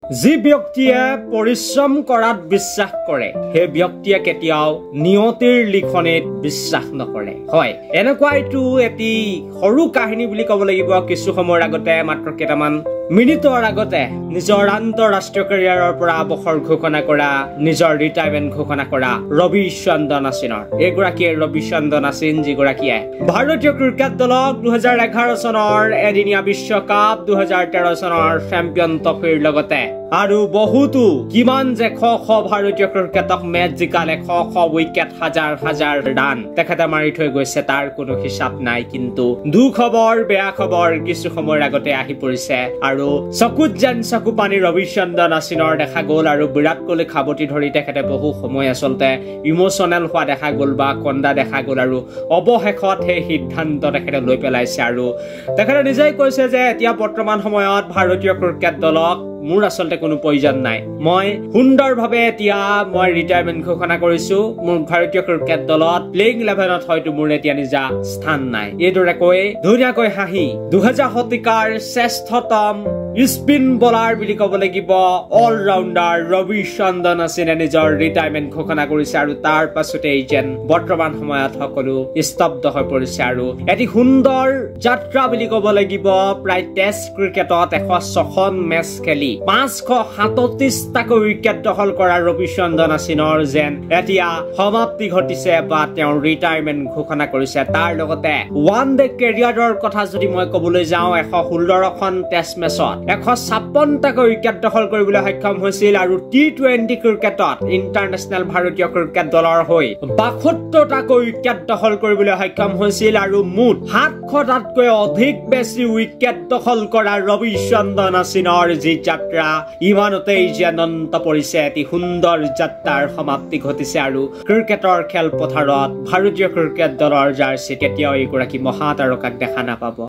যি ব্যক্তিয়ে পৰিশ্ৰম কৰাত বিশ্বাস কৰে সেই ব্যক্তিয়ে কেতিয়াও নিয়তিৰ লিখনিত বিশ্বাস নকৰে হয় এনেকুৱা এইটো এটি সৰু কাহিনী বুলি ক'ব লাগিব কিছু সময়ৰ আগতে মাত্ৰ কেইটামান মিনিটৰ আগতে নিজৰ আন্তঃৰাষ্ট্ৰীয় কেৰিয়াৰৰ পৰা অৱসৰ ঘোষণা কৰা নিজৰ ৰিটায়াৰমেণ্ট ঘোষণা কৰা ৰবিচন্দ্ৰন অশ্বিনৰ এইগৰাকীয়ে ৰবিচন্দ্ৰন অশ্বিন যিগৰাকীয়ে ভাৰতীয় ক্ৰিকেট দলক 2011 চনৰ এদিনীয়া বিশ্বকাপ 2013 চনৰ চেম্পিয়ন ট্ৰফিৰ লগতে আৰু বহুতো কিমান যে শ ভাৰতীয় ক্ৰিকেটক মেচ জিকালে শ উইকেট হাজাৰ ৰান তেখেতে মাৰি থৈ গৈছে তাৰ কোনো হিচাপ নাই কিন্তু দুখবৰ বেয়া খবৰ কিছু সময়ৰ আগতে আহি পৰিছে আৰু চকুত যেন চকু পানী ৰবিচন্দ্ৰন অশ্বিনৰ দেখা গ'ল আৰু বিৰাট কোহলি খাবতি ধৰি তেখেতে বহু সময় আচলতে ইমোচনেল হোৱা দেখা গ'ল বা কন্দা দেখা গ'ল আৰু অৱশেষত সেই সিদ্ধান্ত তেখেতে লৈ পেলাইছে আৰু তেখেতে নিজেই কৈছে যে এতিয়া বৰ্তমান সময়ত ভাৰতীয় ক্ৰিকেট দলক মোৰ আচলতে কোনো প্ৰয়োজন নাই মই সুন্দৰভাৱে এতিয়া মই ৰিটায়াৰমেণ্ট ঘোষণা কৰিছো মোৰ ভাৰতীয় ক্ৰিকেট দলত প্লেইং 11ত হয়তো মোৰ এতিয়া নিজা স্থান নাই এইদৰে কৈ ধুনীয়াকৈ হাঁহি 2000 শতিকাৰ শ্ৰেষ্ঠতম স্পিন বলাৰ বুলি ক'ব লাগিব অলৰাউণ্ডাৰ ৰবিচন্দ্ৰন অশ্বিনে নিজৰ ৰিটায়াৰমেণ্ট ঘোষণা কৰিছে আৰু তাৰ পাছতে যেন বৰ্তমান সময়ত সকলো স্তব্ধ হৈ পৰিছে আৰু এটি সুন্দৰ যাত্ৰা বুলি ক'ব লাগিব প্ৰায় টেষ্ট ক্ৰিকেটত 106খন মেচ খেলি 537টাকৈ উইকেট দখল কৰা ৰবিচন্দ্ৰন অশ্বিনৰ যেন এতিয়া সমাপ্তি ঘটিছে বা তেওঁৰ ৰিটায়াৰমেণ্ট ঘোষণা কৰিছে তাৰ লগতে ওৱান ডে কেৰিয়াৰৰ কথা যদি মই ক'বলৈ যাওঁ 116খন টেষ্ট মেচত 156টাকৈ উইকেট দখল কৰিবলৈ সক্ষম হৈছিল আৰু টি20 ক্ৰিকেটত ইণ্টাৰনেশ্যনেল ভাৰতীয় ক্ৰিকেট দলৰ হৈ 72টাকৈ উইকেট দখল কৰিবলৈ সক্ষম হৈছিল আৰু মুঠ 700টাতকৈ অধিক বেছি উইকেট দখল কৰা ৰবিচন্দ্ৰন অশ্বিনৰ যি যাত্ৰা ইমানতেই অন্ত পৰিছে এটি সুন্দৰ যাত্ৰাৰ সমাপ্তি ঘটিছে আৰু ক্ৰিকেটৰ খেলপথাৰত ভাৰতীয় ক্ৰিকেট দলৰ জাৰ্চি কেতিয়াও এগৰাকী মহাতাৰকাক দেখা নাপাব